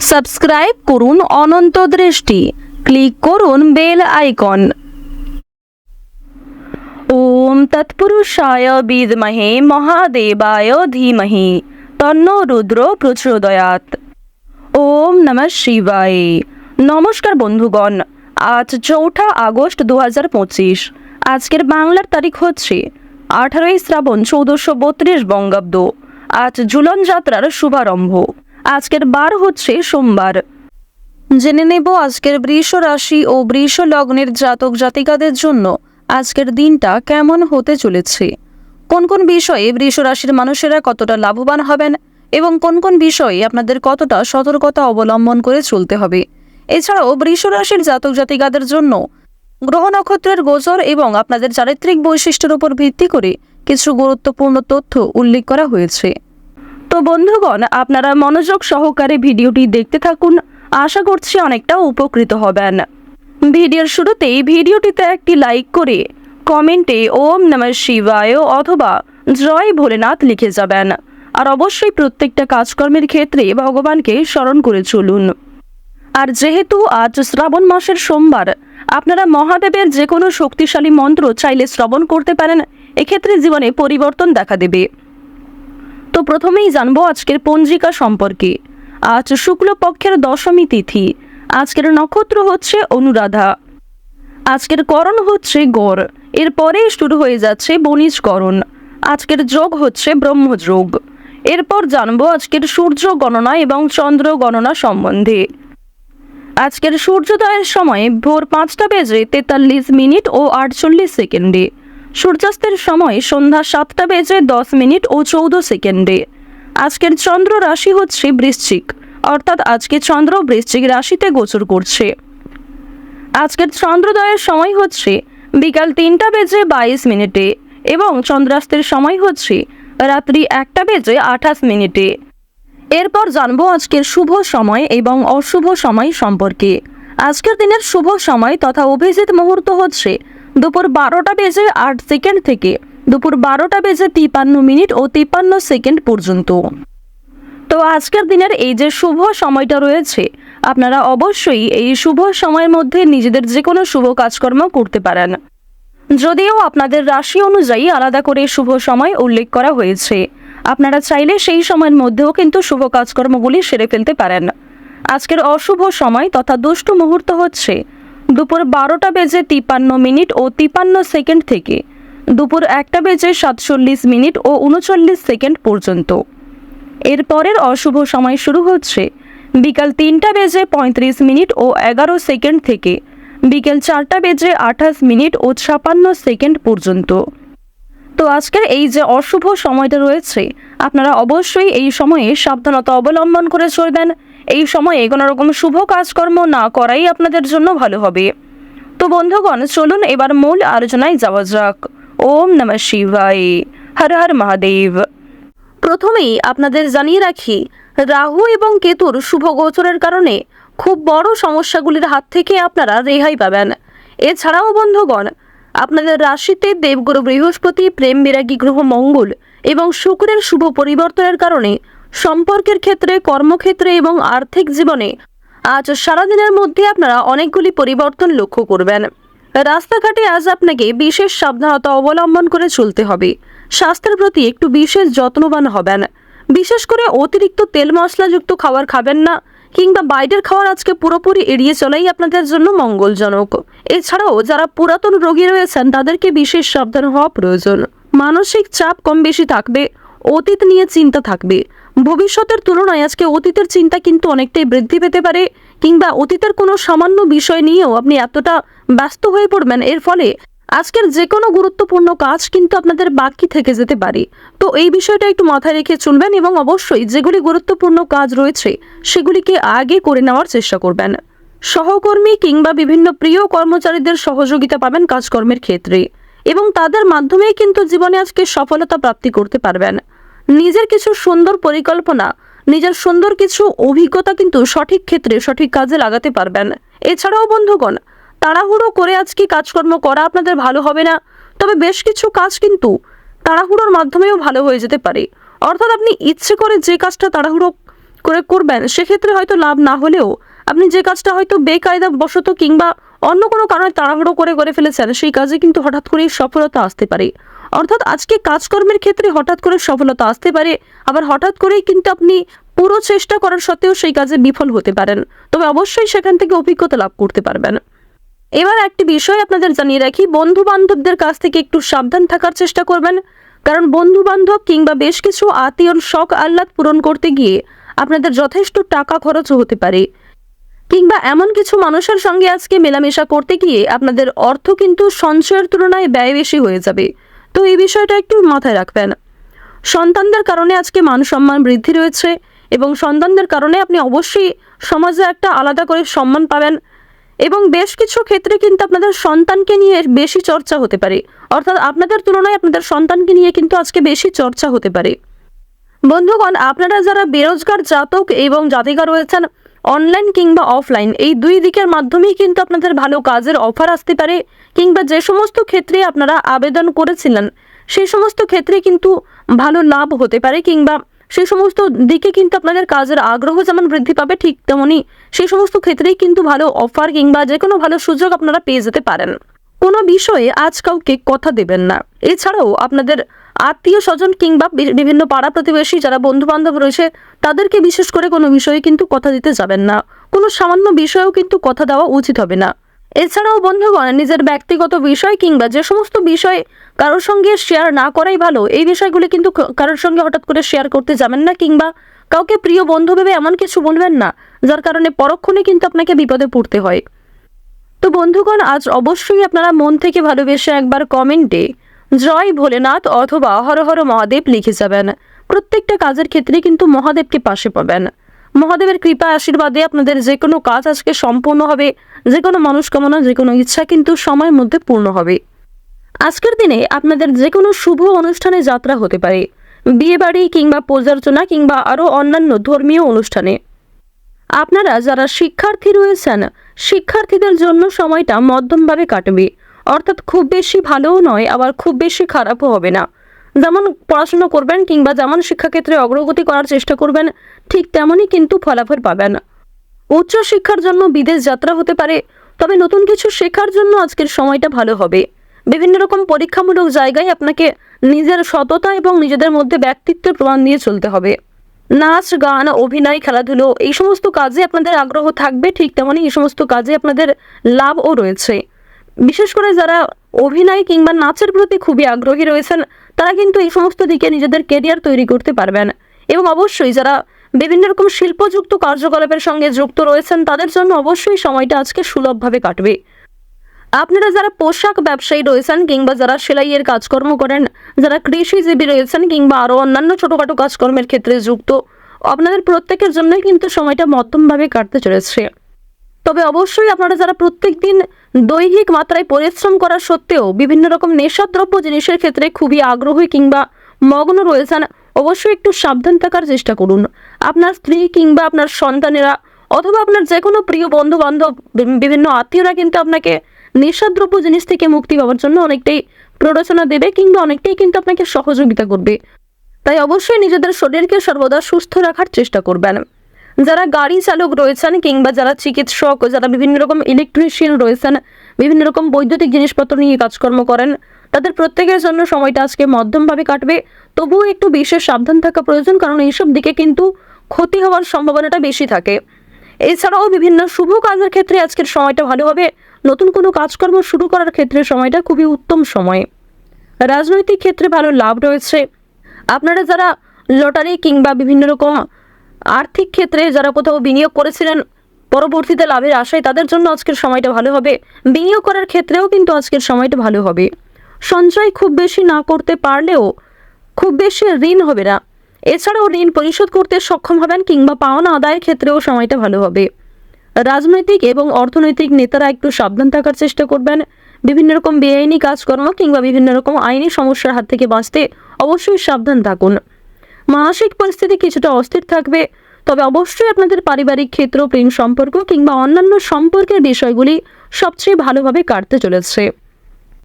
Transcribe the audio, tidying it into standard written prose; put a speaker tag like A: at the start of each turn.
A: Subscribe করুন অনন্ত দৃষ্টি, click করুন বেল আইকন। ওম তৎপুরুষায় বিদ্মহে মহাদেবায় ধীমহি তন্নো রুদ্র প্রচোদয়াৎ। ওম নমঃ শিবায়। নমস্কার বন্ধুগণ, আজ 4 আগস্ট 2025। আজকের বাংলার তারিখ হচ্ছে 18 শ্রাবণ 1432 বঙ্গাব্দ। আজ ঝুলন যাত্রার শুভারম্ভ। আজকের বার হচ্ছে সোমবার। জেনে নেব আজকের বৃষ রাশি ও বৃষ লগ্নের জাতক জাতিকাদের জন্য আজকের দিনটা কেমন হতে চলেছে, কোন কোন বিষয়ে বৃষ রাশির মানুষেরা কতটা লাভবান হবেন এবং কোন কোন বিষয়ে আপনাদের কতটা সতর্কতা অবলম্বন করে চলতে হবে। এছাড়াও বৃষ রাশির জাতক জাতিকাদের জন্য গ্রহ নক্ষত্রের গোচর এবং আপনাদের চারিত্রিক বৈশিষ্ট্যের উপর ভিত্তি করে কিছু গুরুত্বপূর্ণ তথ্য উল্লেখ করা হয়েছে। তো বন্ধুগণ, আপনারা মনোযোগ সহকারে ভিডিওটি দেখতে থাকুন, আশা করছি অনেকটা উপকৃত হবেন। ভিডিওর শুরুতেই ভিডিওটিতে একটি লাইক করে কমেন্টে ওম নমঃ শিবায় অথবা জয় ভোলেনাথ লিখে যাবেন। আর অবশ্যই প্রত্যেকটা কাজকর্মের ক্ষেত্রে ভগবানকে স্মরণ করে চলুন। আর যেহেতু আজ শ্রাবণ মাসের সোমবার, আপনারা মহাদেবের যে কোনো শক্তিশালী মন্ত্র চাইলে শ্রবণ করতে পারেন, এক্ষেত্রে জীবনে পরিবর্তন দেখা দেবে। তো প্রথমেই জানবো আজকের পঞ্জিকা সম্পর্কে। আজ শুক্লপক্ষের দশমী তিথি। আজকের নক্ষত্র হচ্ছে অনুরাধা। আজকের করণ হচ্ছে গড়। এরপরেই শুরু হয়ে যাচ্ছে বণিজকরণ। আজকের যোগ হচ্ছে ব্রহ্মযোগ। এরপর জানবো আজকের সূর্য গণনা এবং চন্দ্র গণনা সম্বন্ধে। আজকের সূর্যোদয়ের সময় ভোর 5:43 ও 48 সেকেন্ডে। সূর্যাস্তের সময় সন্ধ্যা 7:10 ও 14 সেকেন্ডে। আজকের চন্দ্র রাশি হচ্ছে বৃশ্চিক, অর্থাৎ আজকে চন্দ্র বৃশ্চিক রাশিতে গোচর করছে। আজকের চন্দ্রোদয়ের সময় হচ্ছে বিকাল 3:22 এবং চন্দ্রাস্তের সময় হচ্ছে রাত্রি 1:28। এরপর জানবো আজকের শুভ সময় এবং অশুভ সময় সম্পর্কে। আজকের দিনের শুভ সময় তথা অভিজিৎ মুহূর্ত হচ্ছে দুপুর 12:08 থেকে দুপুর 12:53 ও 53 সেকেন্ড পর্যন্ত। তো আজকের দিনের এই যে শুভ সময়টা রয়েছে, আপনারা অবশ্যই এই শুভ সময়ের মধ্যে নিজেদের যে কোনো শুভ কাজকর্ম করতে পারেন। যদিও আপনাদের রাশি অনুযায়ী আলাদা করে শুভ সময় উল্লেখ করা হয়েছে, আপনারা চাইলে সেই সময়ের মধ্যেও কিন্তু শুভ কাজকর্মগুলি সেরে ফেলতে পারেন। আজকের অশুভ সময় তথা দুষ্ট মুহূর্ত হচ্ছে দুপুর 12:53 ও 53 সেকেন্ড থেকে দুপুর 1:47 ও 39 সেকেন্ড পর্যন্ত। এরপরের অশুভ সময় শুরু হচ্ছে বিকাল 3:35 ও 11 সেকেন্ড থেকে বিকেল 4:28 ও 56 সেকেন্ড পর্যন্ত। তো আজকের এই যে অশুভ সময়টা রয়েছে, আপনারা অবশ্যই এই সময়ে সাবধানতা অবলম্বন করে চলবেন। এই সময়ে কোনো রকম শুভ কাজকর্ম না করাই আপনাদের জন্য ভালো হবে। তো বন্ধুগণ, চলুন এবার মূল আলোচনায় যাওয়া যাক। ওম নমঃ শিবায়। হর হর মহাদেব। প্রথমেই আপনাদের জানিয়ে রাখি, রাহু এবং কেতুর শুভ গোচরের কারণে খুব বড় সমস্যাগুলির হাত থেকে আপনারা রেহাই পাবেন। এছাড়াও বন্ধুগণ, আপনাদের রাশিতে দেবগুরু বৃহস্পতি, প্রেম বিরাগী গ্রহ মঙ্গল এবং শুক্রের শুভ পরিবর্তনের কারণে সম্পর্কের ক্ষেত্রে, কর্মক্ষেত্রে এবং আর্থিক জীবনে আজ সারাদিনের মধ্যে আপনারা অনেকগুলি পরিবর্তন লক্ষ্য করবেন। রাস্তাঘাটে আজ আপনাকে বিশেষ সাবধানতা অবলম্বন করে চলতে হবে। স্বাস্থ্যের প্রতি একটু বিশেষ যত্নবান হবেন। বিশেষ করে অতিরিক্ত তেল মশলাযুক্ত খাবার খাবেন না, কিংবা বাইরের খাবার আজকে পুরোপুরি এড়িয়ে চলাই আপনাদের জন্য মঙ্গলজনক। এছাড়াও যারা পুরাতন রোগী রয়েছেন, তাদেরকে বিশেষ সাবধান হওয়া প্রয়োজন। মানসিক চাপ কম বেশি থাকবে, অতীত নিয়ে চিন্তা থাকবে। ভবিষ্যতের তুলনায় আজকে অতীতের চিন্তা কিন্তু অনেকটাই বৃদ্ধি পেতে পারে, কিংবা অতীতের কোনো সামান্য বিষয় নিয়েও আপনি এতটা ব্যস্ত হয়ে পড়বেন, এর ফলে আজকের যে কোনো গুরুত্বপূর্ণ কাজ কিন্তু আপনাদের বাকি থেকে যেতে পারে। তো এই বিষয়টা একটু মাথায় রেখে চলবেন এবং অবশ্যই যেগুলি গুরুত্বপূর্ণ কাজ রয়েছে সেগুলিকে আগে করে নেওয়ার চেষ্টা করবেন। সহকর্মী কিংবা বিভিন্ন প্রিয় কর্মচারীদের সহযোগিতা পাবেন কাজকর্মের ক্ষেত্রে, এবং তাদের মাধ্যমেই কিন্তু জীবনে আজকে সফলতা প্রাপ্তি করতে পারবেন। নিজের কিছু সুন্দর পরিকল্পনা, নিজের সুন্দর কিছু অভিজ্ঞতা কিন্তু সঠিক ক্ষেত্রে সঠিক কাজে লাগাতে পারবেন। এছাড়াও বন্ধুগণ, তাড়াহুড়ো করে আজকে কাজকর্ম করা আপনাদের ভালো হবে না, তবে বেশ কিছু কাজ কিন্তু তাড়াহুড়োর মাধ্যমেও ভালো হয়ে যেতে পারে। অর্থাৎ আপনি ইচ্ছে করে যে কাজটা তাড়াহুড়ো করে করবেন, সেক্ষেত্রে হয়তো লাভ না হলেও আপনি যে কাজটা হয়তো বেকায়দা বশত কিংবা অন্য কোনো কারণে তাড়াহুড়ো করে ফেলেছেন, সেই কাজে কিন্তু হঠাৎ করেই সফলতা আসতে পারে। অর্থাৎ আজকে কাজকর্মের ক্ষেত্রে হঠাৎ করে সফলতা আসতে পারে, আবার হঠাৎ করেই কিন্তু আপনি পুরো চেষ্টা করার সত্ত্বেও সেই কাজে বিফল হতে পারেন, তবে অবশ্যই সেখান থেকে অভিজ্ঞতা লাভ করতে পারবেন। এবার একটি বিষয় আপনাদের জানিয়ে রাখি, বন্ধু বান্ধবদের কাছ থেকে একটু সাবধান থাকার চেষ্টা করবেন, কারণ বন্ধু বান্ধব কিংবা বেশ কিছু আত্মীয়র শখ আহ্লাদ পূরণ করতে গিয়ে আপনাদের যথেষ্ট টাকা খরচও হতে পারে, কিংবা এমন কিছু মানুষের সঙ্গে আজকে মেলামেশা করতে গিয়ে আপনাদের অর্থ কিন্তু সঞ্চয়ের তুলনায় ব্যয় বেশি হয়ে যাবে। তো এই বিষয়টা একটু মাথায় রাখবেন। সন্তানদের কারণে আজকে মান সম্মান বৃদ্ধি রয়েছে এবং সন্তানদের কারণে আপনি অবশ্যই সমাজে একটা আলাদা করে সম্মান পাবেন, এবং বেশ কিছু ক্ষেত্রে কিন্তু আপনাদের সন্তানকে নিয়ে বেশি চর্চা হতে পারে, অর্থাৎ আপনাদের তুলনায় আপনাদের সন্তানকে নিয়ে কিন্তু আজকে বেশি চর্চা হতে পারে। বন্ধুগণ, আপনারা যারা বেরোজগার জাতক এবং জাতিকা রয়েছেন, অনলাইন কিংবা অফলাইন এই দুই দিকের মাধ্যমেই কিন্তু আপনাদের ভালো কাজের অফার আসতে পারে, কিংবা যে সমস্ত ক্ষেত্রে আপনারা আবেদন করেছিলেন সেই সমস্ত ক্ষেত্রে কিন্তু ভালো লাভ হতে পারে, কিংবা সেই সমস্ত দিকে কিন্তু আপনাদের কাজের আগ্রহ যেমন বৃদ্ধি পাবে, ঠিক তেমনই সেই সমস্ত ক্ষেত্রেই কিন্তু ভালো অফার কিংবা যে কোনো ভালো সুযোগ আপনারা পেয়ে যেতে পারেন। কোনো বিষয়ে আজ কাউকে কথা দেবেন না। এছাড়াও আপনাদের আত্মীয় স্বজন কিংবা বিভিন্ন পাড়া প্রতিবেশী যারা বন্ধু বান্ধব রয়েছে তাদেরকে বিশেষ করে কোনো বিষয়ে কিন্তু কথা দিতে যাবেন না, কোনো সামান্য বিষয়েও কিন্তু কথা দেওয়া উচিত হবে না। এছাড়াও বন্ধুগণ, নিজের ব্যক্তিগত বিষয় কিংবা যে সমস্ত বিষয় কারোর সঙ্গে শেয়ার না করাই ভালো, এই বিষয়গুলি কিন্তু কারোর সঙ্গে হঠাৎ করে শেয়ার করতে যাবেন না, কিংবা কাউকে প্রিয় বন্ধু ভেবে এমন কিছু বলবেন না যার কারণে পরক্ষণে কিন্তু আপনাকে বিপদে পড়তে হয়। তো বন্ধুগণ, আজ অবশ্যই আপনারা মন থেকে ভালোবেসে একবার কমেন্টে জয় ভোলেনাথ অথবা হর হর মহাদেব লিখে যাবেন। প্রত্যেকটা কাজের ক্ষেত্রে কিন্তু মহাদেবকে পাশে পাবেন। মহাদেবের কৃপা আশীর্বাদে আপনাদের যে কোনো কাজ আজকে সম্পূর্ণ হবে, যে কোনো মনস্কামনা যে কোনো ইচ্ছা কিন্তু সময়ের মধ্যে পূর্ণ হবে। আজকের দিনে আপনাদের যে কোনো শুভ অনুষ্ঠানে যাত্রা হতে পারে, বিয়েবাড়ি কিংবা পূজার্চনা কিংবা আরও অন্যান্য ধর্মীয় অনুষ্ঠানে। আপনারা যারা শিক্ষার্থী রয়েছেন, শিক্ষার্থীদের জন্য সময়টা মধ্যমভাবে কাটবে, অর্থাৎ খুব বেশি ভালোও নয় আবার খুব বেশি খারাপও হবে না। যেমন পড়াশোনা করবেন কিংবা যেমন শিক্ষাক্ষেত্রে অগ্রগতি করার চেষ্টা করবেন, ঠিক তেমনই কিন্তু ফলাফল পাবেন। উচ্চ শিক্ষার জন্য বিদেশ যাত্রা হতে পারে, তবে নতুন কিছু শেখার জন্য আজকের সময়টা ভালো হবে। বিভিন্ন রকম পরীক্ষামূলক জায়গায় আপনাকে নিজের সততা এবং নিজেদের মধ্যে ব্যক্তিত্বের প্রমাণ দিয়ে চলতে হবে। নাচ গান অভিনয় খেলাধুলো এই সমস্ত কাজে আপনাদের আগ্রহ থাকবে, ঠিক তেমনই এই সমস্ত কাজে আপনাদের লাভও রয়েছে। বিশেষ করে যারা অভিনয় কিংবা নাচের প্রতি খুবই আগ্রহী রয়েছেন তারা কিন্তু এই সমস্ত দিকে নিজেদের কেরিয়ার তৈরি করতে পারবেন, এবং অবশ্যই যারা বিভিন্ন রকম শিল্পযুক্ত কার্যকলাপের সঙ্গে যুক্ত রয়েছেন তাদের জন্য অবশ্যই সময়টা আজকে সুলভভাবে কাটবে। আপনারা যারা পোশাক ব্যবসায়ী রয়েছেন কিংবা যারা সেলাইয়ের কাজকর্ম করেন, যারা কৃষিজীবী রয়েছেন কিংবা আরও অন্যান্য ছোটোখাটো কাজকর্মের ক্ষেত্রে যুক্ত, আপনাদের প্রত্যেকের জন্যই কিন্তু সময়টা মধ্যমভাবে কাটতে চলেছে। তবে অবশ্যই আপনারা যারা প্রত্যেক দিন দৈহিক মাত্রায় পরিশ্রম করা সত্ত্বেও বিভিন্ন রকম নেশাদ্রব্য জিনিসের ক্ষেত্রে খুবই আগ্রহী কিংবা মগ্ন রয়েছেন, অবশ্যই একটু সাবধান থাকার চেষ্টা করুন। আপনার স্ত্রী কিংবা আপনার সন্তানেরা অথবা আপনার যে কোনো প্রিয় বন্ধু বান্ধব বিভিন্ন আত্মীয়রা কিন্তু আপনাকে নেশাদ্রব্য জিনিস থেকে মুক্তি পাওয়ার জন্য অনেকটাই প্ররোচনা দেবে কিংবা অনেকটাই কিন্তু আপনাকে সহযোগিতা করবে। তাই অবশ্যই নিজেদের শরীরকে সর্বদা সুস্থ রাখার চেষ্টা করবেন। যারা গাড়ি চালক রয়েছেন কিংবা যারা চিকিৎসক, যারা বিভিন্ন রকম ইলেকট্রিশিয়ান রয়েছেন, বিভিন্ন রকম বৈদ্যুতিক জিনিসপত্র নিয়ে কাজকর্ম করেন, তাদের প্রত্যেকের জন্য সময়টা আজকে মধ্যমভাবে কাটবে। তবুও একটু বিশেষ সাবধান থাকা প্রয়োজন, কারণ এইসব দিকে কিন্তু ক্ষতি হওয়ার সম্ভাবনাটা বেশি থাকে। এছাড়াও বিভিন্ন শুভ কাজের ক্ষেত্রে আজকের সময়টা ভালো হবে। নতুন কোনো কাজকর্ম শুরু করার ক্ষেত্রে সময়টা খুবই উত্তম সময়। রাজনৈতিক ক্ষেত্রে ভালো লাভ রয়েছে। আপনারা যারা লটারি কিংবা বিভিন্ন রকম আর্থিক ক্ষেত্রে যারা কোথাও বিনিয়োগ করেছিলেন পরবর্তীতে লাভের আশায়, তাদের জন্য আজকের সময়টা ভালো হবে। বিনিয়োগ করার ক্ষেত্রেও কিন্তু আজকের সময়টা ভালো হবে। সঞ্চয় খুব বেশি না করতে পারলেও খুব বেশি ঋণ হবে না। এছাড়াও ঋণ পরিশোধ করতে সক্ষম হবেন কিংবা পাওনা আদায়ের ক্ষেত্রেও সময়টা ভালো হবে। রাজনৈতিক এবং অর্থনৈতিক নেতারা একটু সাবধান থাকার চেষ্টা করবেন। বিভিন্ন রকম বেআইনি কাজকর্ম কিংবা বিভিন্ন রকম আইনি সমস্যার হাত থেকে বাঁচতে অবশ্যই সাবধান থাকুন। মানসিক পরিস্থিতি কিছুটা অস্থির থাকবে, তবে অবশ্যই আপনাদের পারিবারিক ক্ষেত্র, প্রেম সম্পর্ক কিংবা অন্যান্য সম্পর্কের বিষয়গুলি সবচেয়ে ভালোভাবে কাটতে চলেছে।